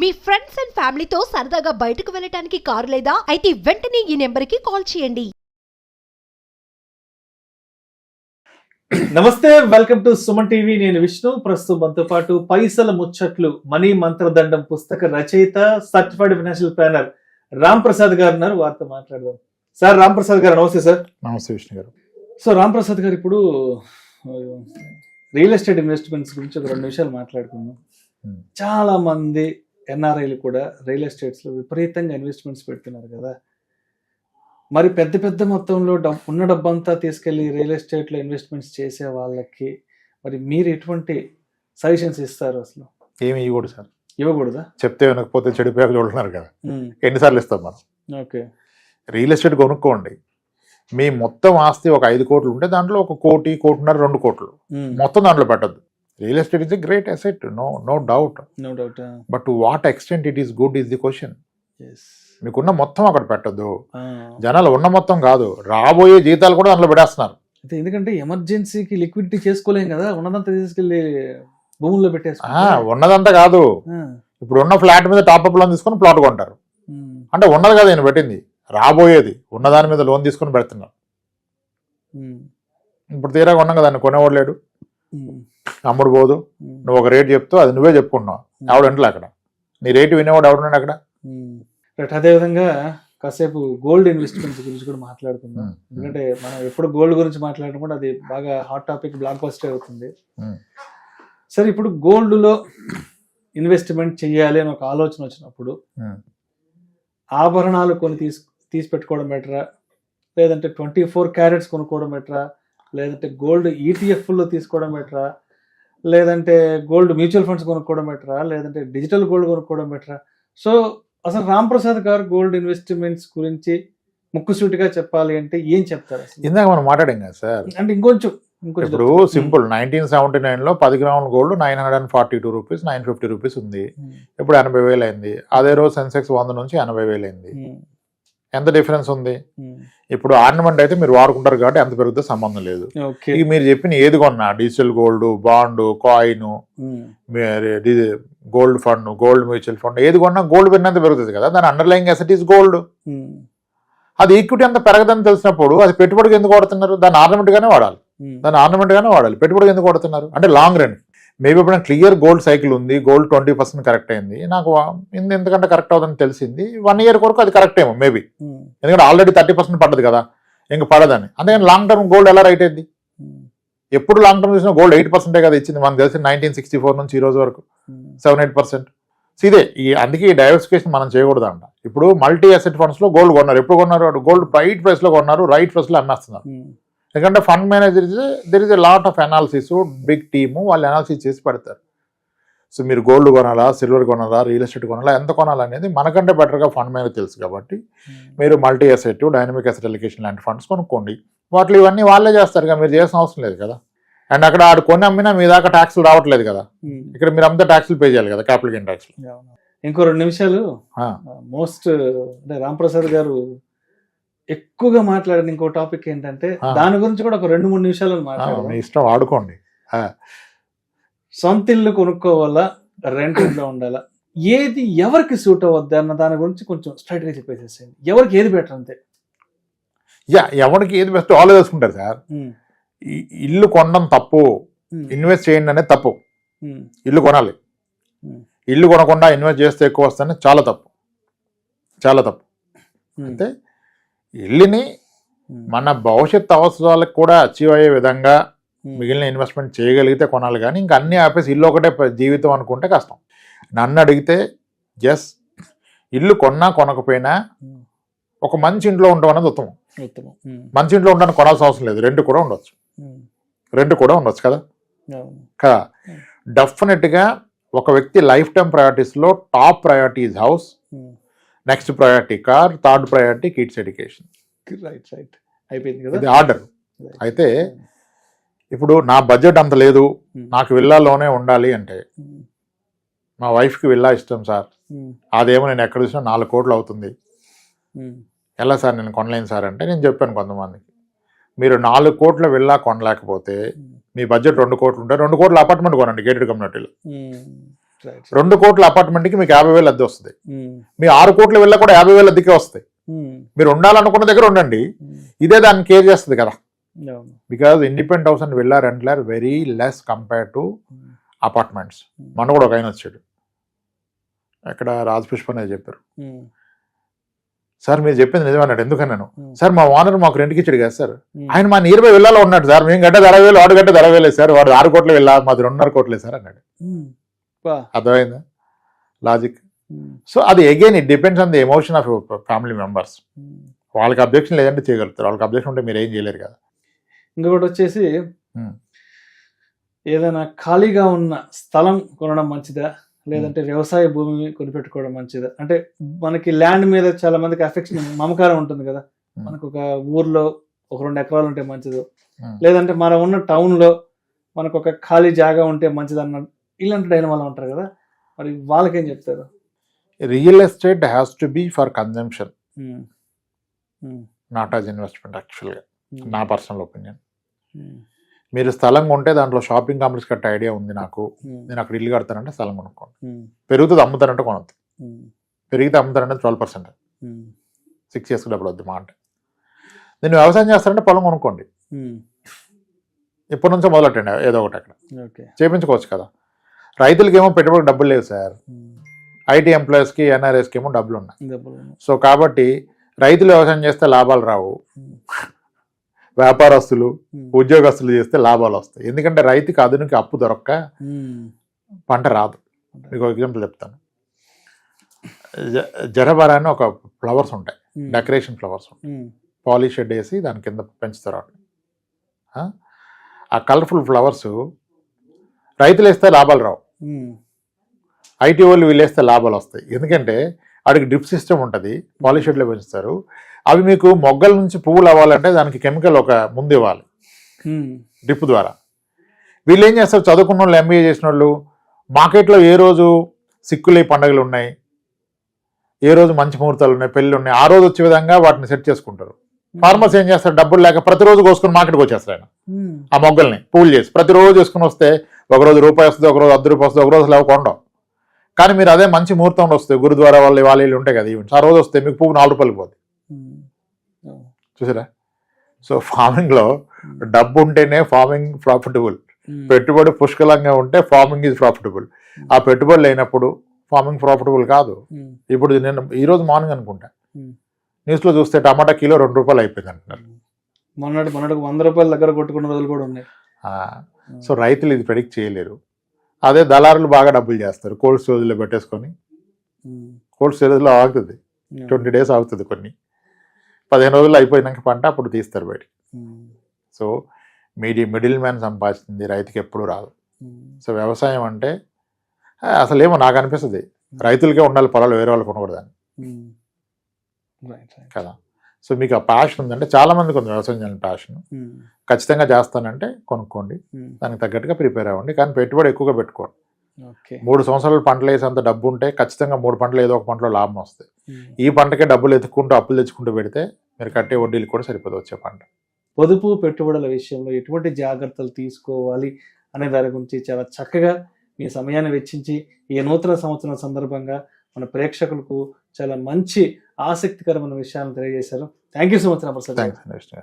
Me friends and ఫ్యామిలీతో సరదాగా బయటకు వెళ్ళటానికి కారు లేదా అయితే వెంటనే ఈ నెంబర్కి కాల్ చేయండి. నమస్తే, వెల్కమ్ టు సుమన్ టీవీ. నేను విష్ణు. ప్రస్తుతం మనతో పాటు పైసల ముచ్చట్లు మనీ మంత్రదండం పుస్తక రచయిత, certified financial planner Ram Prasad గారు ఉన్నారు. వారితో మాట్లాడదాం. సార్ రామ్ ప్రసాద్ గారు నమస్తే. సార్ నమస్తే విష్ణు గారు. సో రామ్ ప్రసాద్ గారు, ఇప్పుడు రియల్ ఎస్టేట్ ఇన్వెస్ట్మెంట్స్ గురించి ఒక 2 నిమిషాలు మాట్లాడుకుందాం. చాలా మంది ఎన్ఆర్ఐలు కూడా రియల్ ఎస్టేట్స్ లో విపరీతంగా ఇన్వెస్ట్మెంట్స్ పెడుతున్నారు కదా. మరి పెద్ద పెద్ద మొత్తంలో ఉన్న డబ్బంతా తీసుకెళ్లి రియల్ ఎస్టేట్ లో ఇన్వెస్ట్మెంట్స్ చేసే వాళ్ళకి మరి మీరు ఎటువంటి సజెషన్స్ ఇస్తారు? అసలు ఏమి ఇవ్వకూడదు సార్. ఇవ్వకూడదా? చెప్తే వినకపోతే చెడిపోయాక చూడుతున్నారు కదా, ఎన్నిసార్లు ఇస్తాం మనం? ఓకే, రియల్ ఎస్టేట్ కొనుక్కోండి. మీ మొత్తం ఆస్తి ఒక 5 కోట్లు ఉంటే దాంట్లో 1 కోటి, 1.5 2 కోట్లు మొత్తం దాంట్లో పెట్టద్దు. Real estate is a great asset, no doubt. But to what extent it is good is the question. మీకున్న మొత్తం అక్కడ పెట్టద్దు. జనాలు ఉన్న మొత్తం కాదు, రాబోయే జీతాలు కూడా దాంట్లో పెట్టేస్తున్నారు. ఎందుకంటే ఎమర్జెన్సీకి లిక్విడిటీ చేసుకోలేం కదా, ఉన్నదంతా తీసుకెళ్లి భూముల్లో పెట్టేసి. ఉన్నదంతా కాదు, ఇప్పుడు ఉన్న ఫ్లాట్ మీద టాప్అప్ లోన్ తీసుకొని ప్లాట్ కొంటారు. అంటే ఉన్నది కదా నేను పెట్టింది, రాబోయేది ఉన్నదాని మీద లోన్ తీసుకొని పెడుతున్నారు. ఇప్పుడు తీరా కొన్నాం కదా, కొనేవాడు లేడు, అమ్ముడు పోదు. నువ్వు ఒక రేట్ చెప్తావు, అది నువ్వే చెప్పుకున్నావు. ఎవడంటే అక్కడ నీ రేటు వినేవాడు ఎవడున్నాడు అక్కడ? అదేవిధంగా కాసేపు గోల్డ్ ఇన్వెస్ట్మెంట్స్ గురించి కూడా మాట్లాడుకుందాం. ఎందుకంటే మనం ఎప్పుడు గోల్డ్ గురించి మాట్లాడడం అది బాగా హాట్ టాపిక్, బ్లాక్ బస్టర్ అవుతుంది. సరే, ఇప్పుడు గోల్డ్ లో ఇన్వెస్ట్మెంట్ చెయ్యాలి అని ఒక ఆలోచన వచ్చినప్పుడు ఆభరణాలు కొని తీసి పెట్టుకోవడం బెటరా, లేదంటే 24 క్యారెట్స్ కొనుక్కోవడం బెటరా, లేదంటే గోల్డ్ ETF లో తీసుకోవడం బెటరా, లేదంటే గోల్డ్ మ్యూచువల్ ఫండ్స్ కొనుక్కోవడం బెటరా, లేదంటే డిజిటల్ గోల్డ్ కొనుక్కోవడం బెటరా? సో అసలు రామ్ ప్రసాద్ గారు గోల్డ్ ఇన్వెస్ట్మెంట్స్ గురించి ముక్కుసూటిగా చెప్పాలి అంటే ఏం చెప్తారు? ఇందాక మనం మాట్లాడాం కదా సార్, అంటే ఇంకొంచెం ఇప్పుడు సింపుల్ 1979 లో 10 గ్రాముల గోల్డ్ 942 రూపీస్, 950 రూపీస్ ఉంది. ఇప్పుడు 80,000 అయింది. అదే రోజు సెన్సెక్స్ 100 నుంచి 80,000 అయింది. ఎంత డిఫరెన్స్ ఉంది? ఇప్పుడు ఆర్నమెంట్ అయితే మీరు వాడుకుంటారు కాబట్టి ఎంత పెరుగుతుందో సంబంధం లేదు. ఇక మీరు చెప్పిన ఏది కొన్నా, digital gold, bond, coin, gold fund, gold mutual fund, ఏది కొన్నా గోల్డ్ పెరిగినంత పెరుగుతుంది కదా. దాని అండర్లయింగ్ అసెట్ ఈస్ గోల్డ్. అది ఈక్విటీ అంత పెరగదని తెలిసినప్పుడు అది పెట్టుబడికి ఎందుకు వాడుతున్నారు? దాని ఆర్నమెంట్ గానే వాడాలి. పెట్టుబడికి ఎందుకు వాడుతున్నారు అంటే లాంగ్ రన్. మేబీ ఇప్పుడు క్లియర్ గోల్డ్ సైకిల్ ఉంది, గోల్డ్ 20% కరెక్ట్ అయింది, నాకు ఎందుకంటే కరెక్ట్ అవుతుందని తెలిసింది. 1 ఇయర్ వరకు అది కరెక్ట్ ఏమో మేబీ, ఎందుకంటే ఆల్రెడీ 30% పడ్డది కదా, ఇంక పడదని. అందుకని లాంగ్ టర్మ్ గోల్డ్ ఎలా రైట్ అయింది? ఎప్పుడు లాంగ్ టర్మ్ చూసినా గోల్డ్ 8% కదా ఇచ్చింది. మనకు తెలిసి 1964 నుంచి ఈ రోజు వరకు 7-8%. ఇదే అందుకే ఈ డైవర్సిఫికేషన్ మనం చేయకూడదు అంట. ఇప్పుడు మల్టీ అసెట్ ఫండ్స్ లో గోల్డ్ కొన్నారు. ఎప్పుడు కొన్నారు? గోల్డ్ రైట్ ప్రైస్ లో కొన్నారు, రైట్ ప్రైస్ లో అమ్మేస్తున్నారు. ఎందుకంటే fund manager there is a lot of analysis, big team, వాళ్ళు అనాలిసిస్ చేసి పెడతారు. సో మీరు గోల్డ్ కొనాలా, సిల్వర్ కొనాలా, రియల్ ఎస్టేట్ కొనాలా, ఎంత కొనాలనేది మనకంటే బెటర్గా ఫండ్ మేనేజర్ తెలుసు. కాబట్టి మీరు multi asset, dynamic asset allocation లాంటి ఫండ్స్ కొనుక్కోండి. వాటిలో ఇవన్నీ వాళ్ళే చేస్తారు కదా, మీరు చేసిన అవసరం లేదు కదా. అండ్ అక్కడ ఆడు కొన్ని అమ్మినా మీ దాకా ట్యాక్స్లు రావట్లేదు కదా, ఇక్కడ మీరు అంతా ట్యాక్స్లు పే చేయాలి కదా, క్యాపిటల్ గెయిన్ ట్యాక్స్. ఇంకో 2 నిమిషాలు మోస్ట్ అంటే రామ్ ప్రసాద్ గారు ఎక్కువగా మాట్లాడిన ఇంకో టాపిక్ ఏంటంటే దాని గురించి కూడా ఒక 2-3 నిమిషాలు మాట్లాడాలి. ఇష్టం ఆడుకోండి. సొంత ఇల్లు కొనుక్కోవాలా, రెంట్ ఇంట్లో ఉండాలా, ఏది ఎవరికి సూట్ అవ్వద్దు అన్న దాని గురించి కొంచెం స్ట్రైట్ గా చెప్పేసేయండి. ఎవరికి ఏది బెటర్ అంతే. ఎవరికి ఏది బెస్ట్ వాళ్ళు తెలుసుకుంటారు సార్. ఇల్లు కొనడం తప్పు, ఇన్వెస్ట్ చేయండి అనేది తప్పు. ఇల్లు కొనాలి, ఇల్లు కొనకుండా ఇన్వెస్ట్ చేస్తే ఎక్కువ వస్తుంది, చాలా తప్పు. అంటే ఇల్లుని మన భవిష్యత్ అవసరాలకు కూడా అచీవ్ అయ్యే విధంగా మిగిలిన ఇన్వెస్ట్మెంట్ చేయగలిగితే కొనాలి. కానీ ఇంకా అన్ని ఆపేసి ఇల్లు ఒకటే జీవితం అనుకుంటే కష్టం. నన్ను అడిగితే ఇల్లు కొన్నా కొనకపోయినా ఒక మంచి ఇంట్లో ఉండడం అనేది ఉత్తమం. మంచి ఇంట్లో ఉండడానికి కొనాల్సిన అవసరం లేదు, రెంట్ కూడా ఉండొచ్చు కదా. డెఫినెట్గా ఒక వ్యక్తి లైఫ్ టైం ప్రయారిటీస్లో top priority is house, next priority car, third priority kids education. అయిపోయింది కదా, ఇది ఆర్డర్. అయితే ఇప్పుడు నా బడ్జెట్ అంత లేదు, నాకు విల్లాలోనే ఉండాలి అంటే, మా వైఫ్కి విల్లా ఇష్టం సార్, అదేమో నేను ఎక్కడ చూసినా 4 కోట్లు అవుతుంది, ఎలా సార్ నేను కొనలేను సార్ అంటే, నేను చెప్పాను కొంతమందికి, మీరు 4 కోట్ల విల్లా కొనలేకపోతే మీ బడ్జెట్ 2 కోట్లు ఉంటే 2 కోట్ల అపార్ట్మెంట్ కొనండి గేటెడ్ కమ్యూనిటీలో. రైట్ 2 కోట్ల అపార్ట్మెంట్కి మీకు 50,000 అద్దె వస్తుంది. మీ 6 కోట్ల వెళ్ళ కూడా 50,000 అద్దెకే వస్తాయి. మీరు ఉండాలనుకున్న దగ్గర ఉండండి, ఇదే దాన్ని కేర్ చేస్తుంది కదా. Because independent house and villa రెంట్లు are very less compare to apartments. మన కూడా ఒక ఆయన వచ్చాడు, అక్కడ రాజ్ పుష్ప అనేది చెప్పారు, సార్ మీరు చెప్పింది నిజమన్నాడు. ఎందుకన్నాను, సార్ మా ఓనర్ మాకు రెంట్కి ఇచ్చాడు కదా సార్, ఆయన మా నియర్ బై విల్లాలో ఉన్నాడు సార్, మేము గడ్డ 60,000 వాడు గడ్డ 60,000 సార్, వాడు 6 కోట్లు వెళ్ళా, మాది 2.5 కోట్లే సార్ అన్నాడు. అర్థమైందా లాజిక్? సో అది again it depends on the emotion of family members. వాళ్ళకి అబ్జెక్షన్ లేదంటే చేయగలుగుతారు, వాళ్ళకి అబ్జెక్షన్ ఉంటే మీరు ఏం చేయలేరు కదా. ఇంకొకటి వచ్చేసి ఏదైనా ఖాళీగా ఉన్న స్థలం కొనడం మంచిదా, లేదంటే వ్యవసాయ భూమి కొనిపెట్టుకోవడం మంచిదా? అంటే మనకి ల్యాండ్ మీద చాలా మందికి అఫెక్షన్, మమకారం ఉంటుంది కదా. మనకు ఒక ఊర్లో ఒక 2 ఎకరాలు ఉంటే మంచిదో, లేదంటే మనం ఉన్న టౌన్ లో మనకు ఒక ఖాళీ జాగా ఉంటే మంచిది అన్న ఇలాంటి డైనమాలో ఉంటారు కదా, మరి వాళ్ళకేం చెప్తారు? Real estate has to be for consumption, not as investment. యాక్చువల్గా నా పర్సనల్ ఒపీనియన్, మీరు స్థలం కొంటే దాంట్లో షాపింగ్ కాంప్లెక్స్ కట్టే ఐడియా ఉంది నాకు, నేను అక్కడ ఇల్లు కడతానంటే స్థలం కొనుక్కోండి. పెరుగుతుంది అమ్ముతానంటే కొనద్దు, పెరిగితే అమ్ముతానంటే 12%, 6 years డబ్బులు వద్దు మా అంటే. నేను వ్యవసాయం చేస్తానంటే పొలం కొనుక్కోండి, ఇప్పటి నుంచో మొదలెట్టండి ఏదో ఒకటి అక్కడ చేయించుకోవచ్చు కదా. రైతులకి ఏమో పెట్టుబడి డబ్బులు లేవు సార్, ఐటీ ఎంప్లాయీస్కి ఎన్ఆర్ఎస్కి ఏమో డబ్బులు ఉన్నాయి. సో కాబట్టి రైతులు వ్యవసాయం చేస్తే లాభాలు రావు, వ్యాపారస్తులు ఉద్యోగస్తులు చేస్తే లాభాలు వస్తాయి. ఎందుకంటే రైతుకి ఆధునిక అప్పు దొరక్క పంట రాదు. మీకు ఎగ్జాంపుల్ చెప్తాను, జరబరా అని ఒక ఫ్లవర్స్ ఉంటాయి, డెకరేషన్ ఫ్లవర్స్ ఉంటాయి, పాలిష్ షెడ్ వేసి దాని కింద పెంచుతారు. ఆ కలర్ఫుల్ ఫ్లవర్స్ రైతులు వేస్తే లాభాలు రావు, ఐటీ వాళ్ళు వీళ్ళు వేస్తే లాభాలు వస్తాయి. ఎందుకంటే వాడికి డ్రిప్ సిస్టమ్ ఉంటుంది, పాలిష్ షెడ్లో పెంచుతారు. అవి మీకు మొగ్గల నుంచి పువ్వులు అవ్వాలంటే దానికి కెమికల్ ఒక ముందు ఇవ్వాలి డ్రిప్ ద్వారా. వీళ్ళు ఏం చేస్తారు, చదువుకున్న వాళ్ళు, ఎంబీఏ చేసిన వాళ్ళు, మార్కెట్లో ఏ రోజు సిక్కులే పండుగలు ఉన్నాయి, ఏ రోజు మంచి ముహూర్తాలు ఉన్నాయి, పెళ్ళి ఉన్నాయి, ఆ రోజు వచ్చే విధంగా వాటిని సెట్ చేసుకుంటారు. ఫార్మర్స్ ఏం చేస్తారు, డబ్బులు లేక ప్రతిరోజు కోసుకుని మార్కెట్కి వచ్చేస్తారు ఆయన ఆ మొగ్గల్ని పువ్వులు చేసి ప్రతిరోజు వేసుకుని వస్తే ఒకరోజు రూపాయి వస్తుంది, ఒకరోజు 10 రూపాయలు వస్తుంది, ఒకరోజు లేవు కొండం. కానీ మీరు అదే మంచి ముహూర్తంలో వస్తే గురుద్వారా వాళ్ళు ఉంటాయి కదా ఈవెంట్స్, ఆ రోజు వస్తే మీకు పువ్వు 4 రూపాయలకి పోతుంది. చూసారా? సో ఫార్మింగ్లో డబ్బు ఉంటేనే ఫార్మింగ్ ప్రాఫిటబుల్, పెట్టుబడి పుష్కలంగా ఉంటే ఫార్మింగ్ ఈజ్ ప్రాఫిటబుల్. ఆ పెట్టుబడి లేనప్పుడు ఫార్మింగ్ ప్రాఫిటబుల్ కాదు. ఇప్పుడు నేను ఈరోజు మార్నింగ్ అనుకుంటా న్యూస్లో చూస్తే టమాటా కిలో 2 రూపాయలు అయిపోయింది అంటున్నారు. మొన్నటి 100 రూపాయల దగ్గర కొట్టుకున్న రోజులు కూడా ఉన్నాయి. సో రైతులు ఇది ప్రెడిక్ట్ చేయలేరు. అదే దళారులు బాగా డబ్బులు చేస్తారు, కోల్డ్ స్టోరేజ్లో పెట్టేసుకొని. కోల్డ్ స్టోరేజ్లో ఆగుతుంది 20 days ఆగుతుంది, కొన్ని 15 రోజులు అయిపోయినాక పంట అప్పుడు తీస్తారు బయటికి. సో మిడిల్ మ్యాన్ సంపాదిస్తుంది రైతుకి ఎప్పుడు రాదు. సో వ్యవసాయం అంటే అసలేమో నాకు అనిపిస్తుంది రైతులకే ఉండాలి పొలాలు, వేరే వాళ్ళు కొనకూడదని కదా. సో మీకు ఆ ప్యాషన్ ఉందంటే, చాలా మందికి ఉంది వ్యవసాయం చేయాలని ప్యాషన్, ఖచ్చితంగా చేస్తానంటే కొనుక్కోండి, దానికి తగ్గట్టుగా ప్రిపేర్ అవ్వండి. కానీ పెట్టుబడి ఎక్కువగా పెట్టుకోండి. 3 సంవత్సరాలు పంటలు వేసేంత డబ్బు ఉంటే ఖచ్చితంగా 3 పంటలు ఏదో ఒక పంటలో లాభం వస్తుంది. ఈ పంటకే డబ్బులు ఎత్తుకుంటూ అప్పులు తెచ్చుకుంటూ పెడితే మీరు కట్టే వడ్డీలు కూడా సరిపోదు వచ్చే పంట. పొదుపు పెట్టుబడుల విషయంలో ఎటువంటి జాగ్రత్తలు తీసుకోవాలి అనే దాని గురించి చాలా చక్కగా మీ సమయాన్ని వెచ్చించి ఈ నూతన సంవత్సరం సందర్భంగా మన ప్రేక్షకులకు చాలా మంచి ఆసక్తికరమైన విషయాలను తెలియజేశారు. Thank you so much. Thanks.